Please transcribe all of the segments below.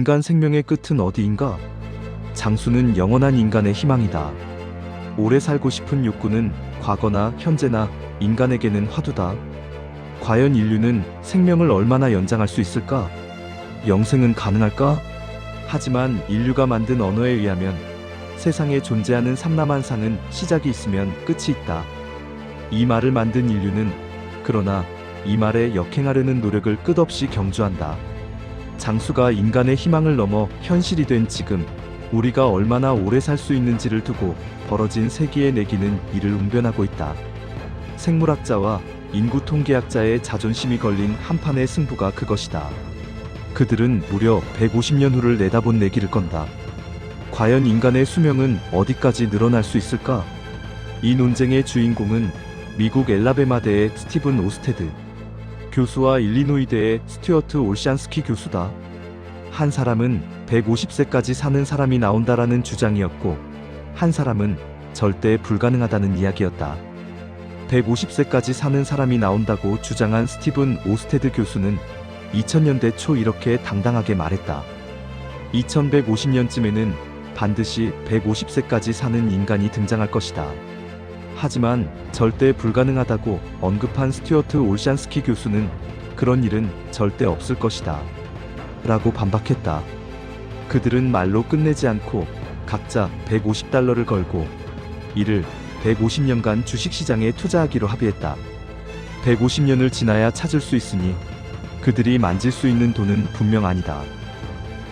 인간 생명의 끝은 어디인가? 장수는 영원한 인간의 희망이다. 오래 살고 싶은 욕구는 과거나 현재나 인간에게는 화두다. 과연 인류는 생명을 얼마나 연장할 수 있을까? 영생은 가능할까? 하지만 인류가 만든 언어에 의하면 세상에 존재하는 삼라만상은 시작이 있으면 끝이 있다. 이 말을 만든 인류는 그러나 이 말에 역행하려는 노력을 끝없이 경주한다. 장수가 인간의 희망을 넘어 현실이 된 지금, 우리가 얼마나 오래 살 수 있는지를 두고 벌어진 세기의 내기는 이를 웅변하고 있다. 생물학자와 인구 통계학자의 자존심이 걸린 한판의 승부가 그것이다. 그들은 무려 150년 후를 내다본 내기를 건다. 과연 인간의 수명은 어디까지 늘어날 수 있을까? 이 논쟁의 주인공은 미국 엘라베마대의 스티븐 오스테드 교수와 일리노이대의 스튜어트 올샨스키 교수다. 한 사람은 150세까지 사는 사람이 나온다라는 주장이었고, 한 사람은 절대 불가능하다는 이야기였다. 150세까지 사는 사람이 나온다고 주장한 스티븐 오스테드 교수는 2000년대 초 이렇게 당당하게 말했다. 2150년쯤에는 반드시 150세까지 사는 인간이 등장할 것이다. 하지만 절대 불가능하다고 언급한 스튜어트 올샨스키 교수는 그런 일은 절대 없을 것이다 라고 반박했다. 그들은 말로 끝내지 않고 각자 $150를 걸고 이를 150년간 주식시장에 투자하기로 합의했다. 150년을 지나야 찾을 수 있으니 그들이 만질 수 있는 돈은 분명 아니다.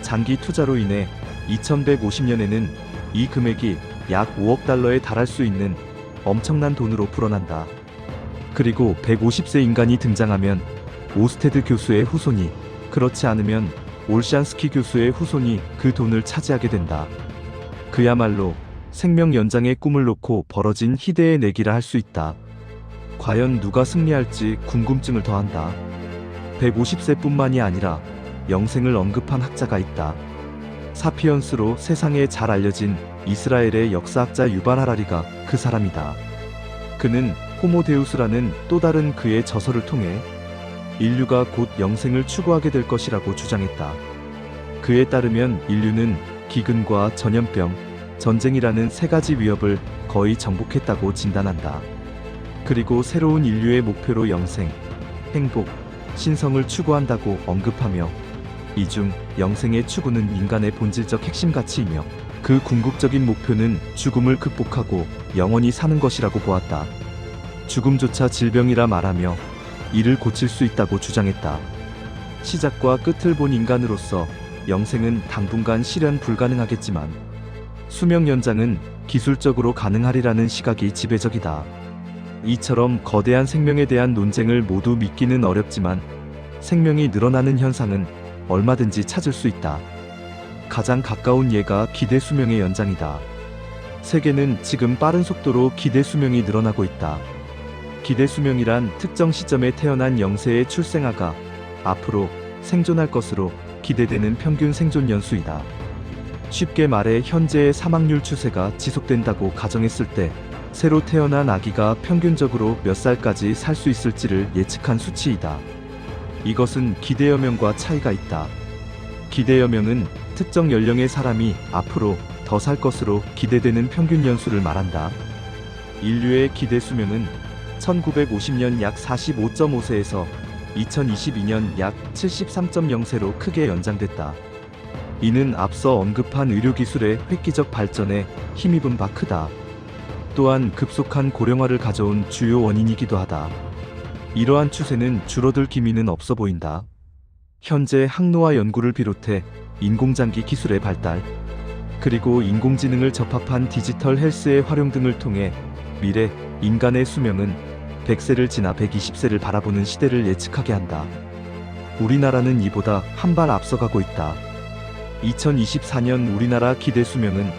장기 투자로 인해 2150년에는 이 금액이 약 $5억 달할 수 있는 엄청난 돈으로 불어난다. 그리고 150세 인간이 등장하면 오스테드 교수의 후손이, 그렇지 않으면 올샨스키 교수의 후손이 그 돈을 차지하게 된다. 그야말로 생명 연장의 꿈을 놓고 벌어진 희대의 내기라 할 수 있다. 과연 누가 승리할지 궁금증을 더한다. 150세뿐만이 아니라 영생을 언급한 학자가 있다. 사피언스로 세상에 잘 알려진 이스라엘의 역사학자 유발 하라리가 그 사람이다. 그는 호모데우스라는 또 다른 그의 저서를 통해 인류가 곧 영생을 추구하게 될 것이라고 주장했다. 그에 따르면 인류는 기근과 전염병, 전쟁이라는 세 가지 위협을 거의 정복했다고 진단한다. 그리고 새로운 인류의 목표로 영생, 행복, 신성을 추구한다고 언급하며 이 중 영생의 추구는 인간의 본질적 핵심 가치이며 그 궁극적인 목표는 죽음을 극복하고 영원히 사는 것이라고 보았다. 죽음조차 질병이라 말하며 이를 고칠 수 있다고 주장했다. 시작과 끝을 본 인간으로서 영생은 당분간 실현 불가능하겠지만 수명 연장은 기술적으로 가능하리라는 시각이 지배적이다. 이처럼 거대한 생명에 대한 논쟁을 모두 믿기는 어렵지만 생명이 늘어나는 현상은 얼마든지 찾을 수 있다. 가장 가까운 예가 기대 수명의 연장이다. 세계는 지금 빠른 속도로 기대 수명이 늘어나고 있다. 기대 수명이란 특정 시점에 태어난 영세의 출생아가 앞으로 생존할 것으로 기대되는 평균 생존 연수이다. 쉽게 말해 현재의 사망률 추세가 지속된다고 가정했을 때 새로 태어난 아기가 평균적으로 몇 살까지 살 수 있을지를 예측한 수치이다. 이것은 기대여명과 차이가 있다. 기대여명은 특정 연령의 사람이 앞으로 더 살 것으로 기대되는 평균 연수를 말한다. 인류의 기대 수명은 1950년 약 45.5세에서 2022년 약 73.0세로 크게 연장됐다. 이는 앞서 언급한 의료기술의 획기적 발전에 힘입은 바 크다. 또한 급속한 고령화를 가져온 주요 원인이기도 하다. 이러한 추세는 줄어들 기미는 없어 보인다. 현재 항노화 연구를 비롯해 인공장기 기술의 발달, 그리고 인공지능을 접합한 디지털 헬스의 활용 등을 통해 미래 인간의 수명은 100세를 지나 120세를 바라보는 시대를 예측하게 한다. 우리나라는 이보다 한 발 앞서가고 있다. 2024년 우리나라 기대 수명은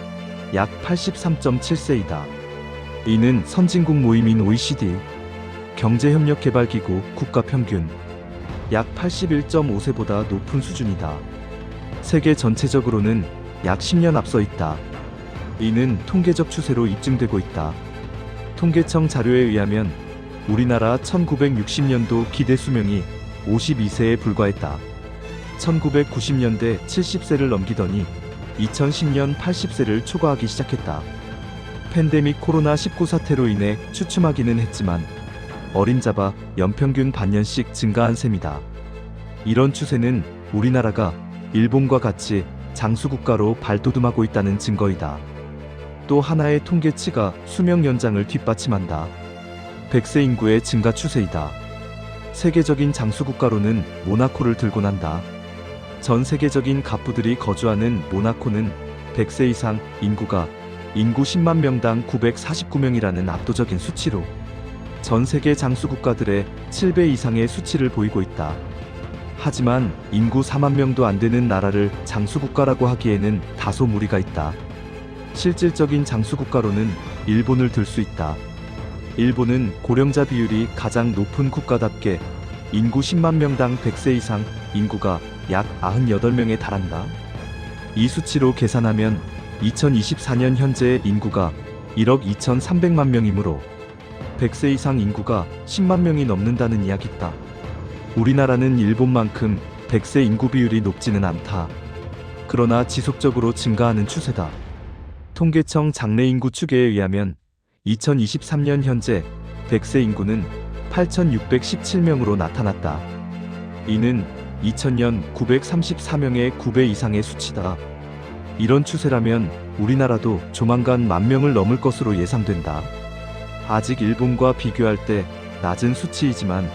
약 83.7세이다. 이는 선진국 모임인 OECD, 경제협력개발기구 국가평균 약 81.5세보다 높은 수준이다. 세계 전체적으로는 약 10년 앞서 있다. 이는 통계적 추세로 입증되고 있다. 통계청 자료에 의하면 우리나라 1960년도 기대 수명이 52세에 불과했다. 1990년대 70세를 넘기더니 2010년 80세를 초과하기 시작했다. 팬데믹 코로나19 사태로 인해 추춤하기는 했지만 어림잡아 연평균 반년씩 증가한 셈이다. 이런 추세는 우리나라가 일본과 같이 장수국가로 발돋움하고 있다는 증거이다. 또 하나의 통계치가 수명 연장을 뒷받침한다. 100세 인구의 증가 추세이다. 세계적인 장수국가로는 모나코를 들고 난다. 전 세계적인 갑부들이 거주하는 모나코는 100세 이상 인구가 인구 10만 명당 949명이라는 압도적인 수치로 전 세계 장수국가들의 7배 이상의 수치를 보이고 있다. 하지만 인구 4만 명도 안 되는 나라를 장수국가라고 하기에는 다소 무리가 있다. 실질적인 장수국가로는 일본을 들 수 있다. 일본은 고령자 비율이 가장 높은 국가답게 인구 10만 명당 100세 이상 인구가 약 98명에 달한다. 이 수치로 계산하면 2024년 현재 인구가 1억 2,300만 명이므로 100세 이상 인구가 10만 명이 넘는다는 이야기다. 우리나라는 일본만큼 100세 인구 비율이 높지는 않다. 그러나 지속적으로 증가하는 추세다. 통계청 장래인구 추계에 의하면 2023년 현재 100세 인구는 8,617명으로 나타났다. 이는 2000년 934명의 9배 이상의 수치다. 이런 추세라면 우리나라도 조만간 10,000명을 넘을 것으로 예상된다. 아직 일본과 비교할 때 낮은 수치이지만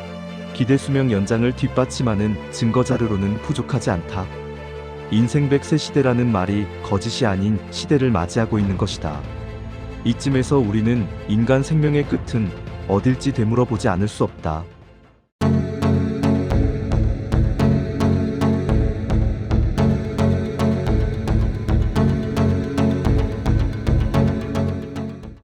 기대 수명 연장을 뒷받침하는 증거 자료로는 부족하지 않다. 인생 100세 시대라는 말이 거짓이 아닌 시대를 맞이하고 있는 것이다. 이쯤에서 우리는 인간 생명의 끝은 어딜지 되물어보지 않을 수 없다.